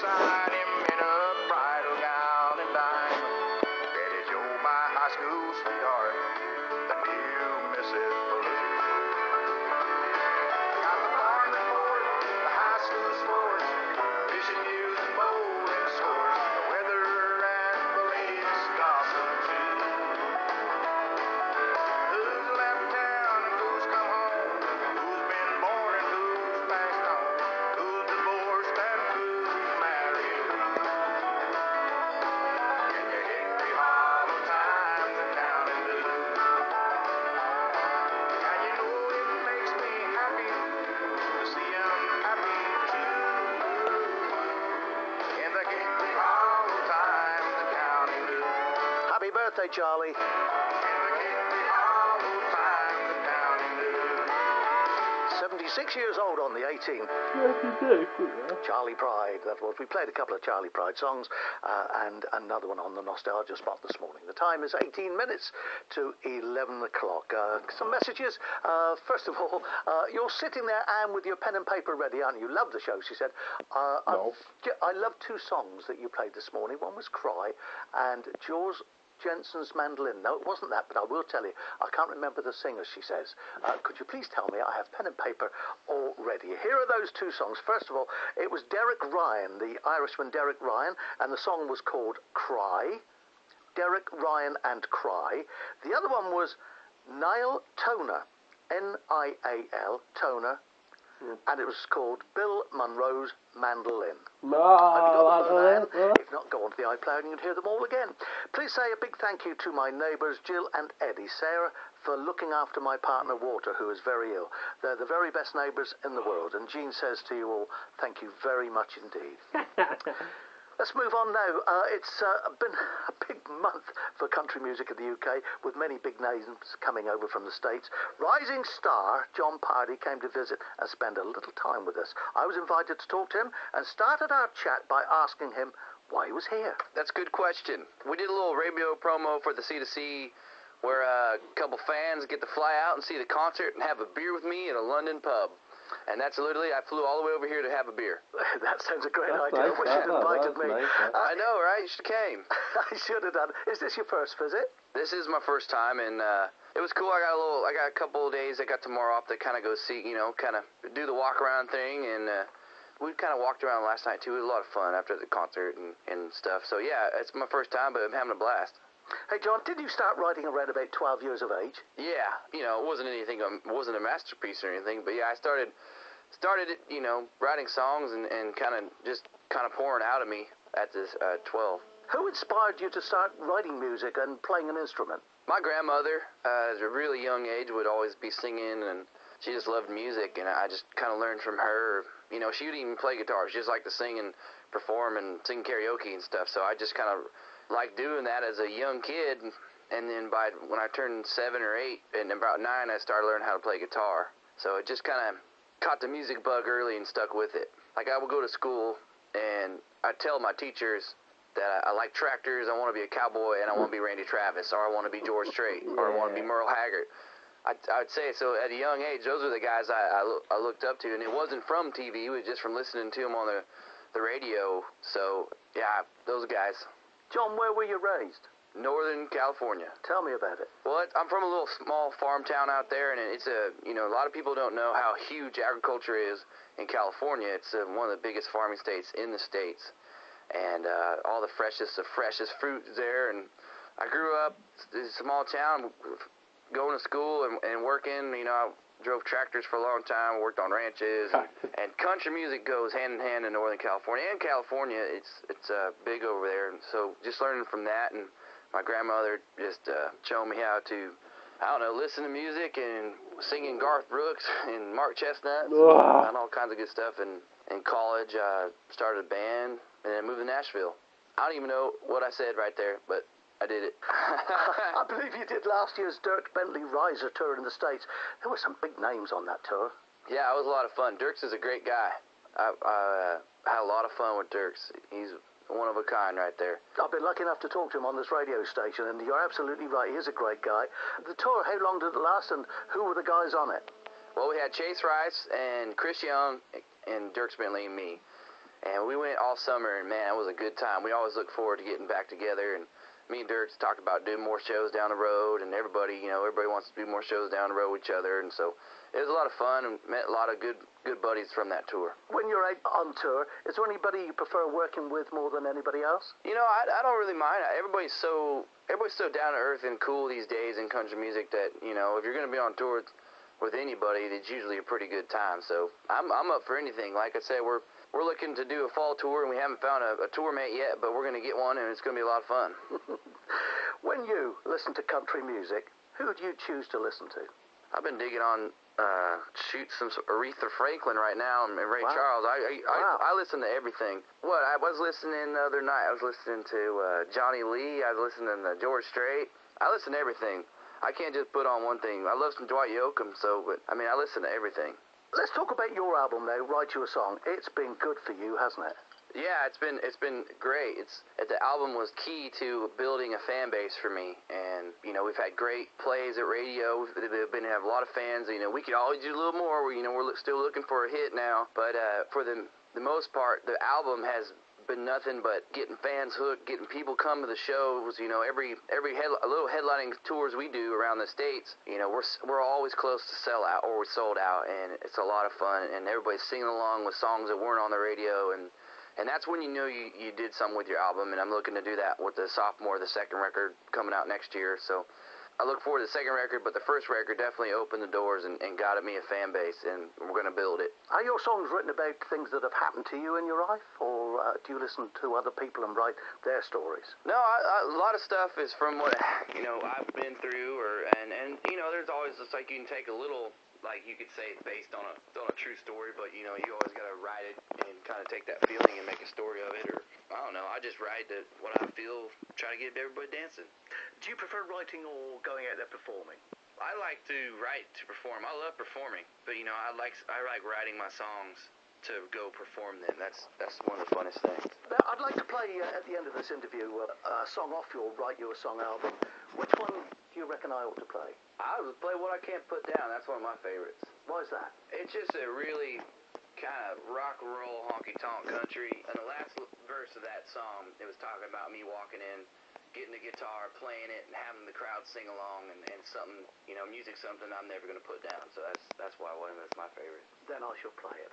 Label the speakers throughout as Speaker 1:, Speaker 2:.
Speaker 1: beside him in a bridal gown and diamond. Betty Jo, my high school sweetheart, the new Mrs. Blue. Got the farm report, the high school sports, fishing news and bowling scores, the weather and the latest gossip too. Who's left town and who's come home? Who's been born and who's passed on? Who's divorced and who's married? Can you hit me hollow times and down and blue? And you know it makes me happy to see 'em happy too. In the Hickory Hollow times and down and blue.
Speaker 2: Happy birthday, Charlie.
Speaker 1: In the Hickory Hollow times and down and blue.
Speaker 2: 76 years old on the 18th.
Speaker 3: Yes, you do. Yeah.
Speaker 2: Charlie Pride, that was. We played a couple of Charlie Pride songs and another one on the Nostalgia Spot this morning. The time is 18 minutes to 11 o'clock. Some messages. First of all, you're sitting there, Anne, with your pen and paper ready, aren't you? You love the show, she said.
Speaker 3: No.
Speaker 2: I love two songs that you played this morning. One was Cry and George Jensen's Mandolin. No, it wasn't that, but I will tell you. I can't remember the singer, she says. Could you please tell me? I have pen and paper all ready. Here are those two songs. First of all, it was Derek Ryan, the Irishman Derek Ryan, and the song was called Cry. Derek Ryan and Cry. The other one was Niall Toner, Nial, Toner, and it was called Bill Monroe's Mandolin. Have you got them, Anne? If not, go on to the iPlayer and you can hear them all again. Please say a big thank you to my neighbours Jill and Eddie, Sarah, for looking after my partner Walter, who is very ill. They're the very best neighbours in the world. And Jean says to you all, thank you very much indeed. Let's move on now. It's been a big month for country music in the UK, with many big names coming over from the States. Rising star John Pardy came to visit and spend a little time with us. I was invited to talk to him and started our chat by asking him why he was here.
Speaker 4: That's a good question. We did a little radio promo for the C2C where a couple fans get to fly out and see the concert and have a beer with me in a London pub. And that's literally, I flew all the way over here to have a beer.
Speaker 2: That sounds a great
Speaker 3: That's
Speaker 2: idea.
Speaker 3: nice,
Speaker 2: I wish you'd invited me.
Speaker 3: Nice, yeah.
Speaker 4: I know, right? You should have came.
Speaker 2: I should have done. Is this your first visit?
Speaker 4: This is my first time, and it was cool. I got a couple of days. I got tomorrow off to kind of go see, kind of do the walk around thing, and we kind of walked around last night too. It was a lot of fun after the concert and stuff. So yeah, it's my first time, but I'm having a blast.
Speaker 2: Hey John, did you start writing around about 12 years of age?
Speaker 4: Yeah, it wasn't anything. It wasn't a masterpiece or anything, but yeah, I started it, writing songs and kind of pouring out of me at this 12.
Speaker 2: Who inspired you to start writing music and playing an instrument?
Speaker 4: My grandmother, at a really young age, would always be singing, and she just loved music, and I just kind of learned from her. She would even play guitar. She just liked to sing and perform and sing karaoke and stuff, so I just kind of liked doing that as a young kid, and then when I turned 7 or 8, and about 9, I started learning how to play guitar. So it just kind of caught the music bug early and stuck with it. Like, I would go to school, and I'd tell my teachers that I like tractors, I want to be a cowboy, and I want to be Randy Travis, or I want to be George Strait, or I want to be Merle Haggard. I'd say, so at a young age, those are the guys I looked up to, and it wasn't from TV, it was just from listening to them on the radio. So, yeah, those guys.
Speaker 2: John, where were you raised?
Speaker 4: Northern California.
Speaker 2: Tell me about it.
Speaker 4: Well, I'm from a little small farm town out there, and it's a lot of people don't know how huge agriculture is in California. It's one of the biggest farming states in the States, and all the freshest fruit is there. And I grew up in a small town, going to school and working. I drove tractors for a long time, worked on ranches, and country music goes hand in hand in Northern California. And California, it's big over there. And so just learning from that, and my grandmother just showed me how to, listen to music and singing Garth Brooks and Mark Chestnut and all kinds of good stuff. And in college, I started a band and then moved to Nashville. I don't even know what I said right there, but I did it.
Speaker 2: I believe you did last year's Dirk Bentley Riser tour in the States. There were some big names on that tour.
Speaker 4: Yeah, it was a lot of fun. Dirks is a great guy. I had a lot of fun with Dirks. He's one of a kind right there.
Speaker 2: I've been lucky enough to talk to him on this radio station, and you're absolutely right. He is a great guy. The tour, how long did it last, and who were the guys on it?
Speaker 4: Well, we had Chase Rice and Chris Young and Dirk Bentley and me. And we went all summer, and man, it was a good time. We always look forward to getting back together, and me and Dirk talked about doing more shows down the road, and everybody wants to do more shows down the road with each other, and so it was a lot of fun and met a lot of good buddies from that tour.
Speaker 2: When you're out on tour, is there anybody you prefer working with more than anybody else?
Speaker 4: I don't really mind. Everybody's so down to earth and cool these days in country music that, if you're going to be on tour with anybody, it's usually a pretty good time. So I'm up for anything. Like I said, we're looking to do a fall tour, and we haven't found a tour mate yet, but we're going to get one, and it's going to be a lot of fun.
Speaker 2: When you listen to country music, who do you choose to listen to?
Speaker 4: I've been digging on some Aretha Franklin right now, and Ray
Speaker 2: Wow.
Speaker 4: Charles.
Speaker 2: Wow.
Speaker 4: I listen to everything. I was listening the other night. I was listening to Johnny Lee. I was listening to George Strait. I listen to everything. I can't just put on one thing. I love some Dwight Yoakam, but I listen to everything.
Speaker 2: Let's talk about your album now, Write You a Song. It's been good for you, hasn't it?
Speaker 4: Yeah, it's been great. The album was key to building a fan base for me, and we've had great plays at radio. They've have a lot of fans. We could always do a little more. We're still looking for a hit now, but for the most part, the album has been nothing but getting fans hooked, getting people come to the shows. Every little headlining tours we do around the states, we're always close to sell out or we're sold out, and it's a lot of fun, and everybody's singing along with songs that weren't on the radio, and that's when you did something with your album. And I'm looking to do that with the second record coming out next year. So I look forward to the second record, but the first record definitely opened the doors and got me a fan base, and we're going to build it.
Speaker 2: Are your songs written about things that have happened to you in your life, or do you listen to other people and write their stories?
Speaker 4: No, a lot of stuff is from what I've been through, and there's always just like you can take a little, like you could say it's based on a true story, but you always got to write it and kind of take that feeling and make a story of it, or I don't know. I just write what I feel, try to get everybody dancing.
Speaker 2: Do you prefer writing or going out there performing?
Speaker 4: I like to write to perform. I love performing, but I like writing my songs to go perform them. That's one of the funnest things.
Speaker 2: Now, I'd like to play at the end of this interview a song off your Write You a Song album. Which one do you reckon I ought to play?
Speaker 4: I would play What I Can't Put Down. That's one of my favorites.
Speaker 2: Why is that?
Speaker 4: It's just a really kind of rock and roll honky tonk country. And the last verse of that song, it was talking about me walking in, getting the guitar, playing it, and having the crowd sing along, and something, music's something I'm never going to put down. So that's why it's my favorite.
Speaker 2: Then I shall play it.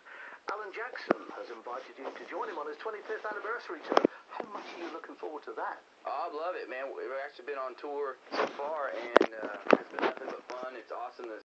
Speaker 2: Alan Jackson has invited you to join him on his 25th anniversary tour. How much are you looking forward to that?
Speaker 4: Oh, I love it, man. We've actually been on tour so far, and it's been nothing but fun. It's awesome to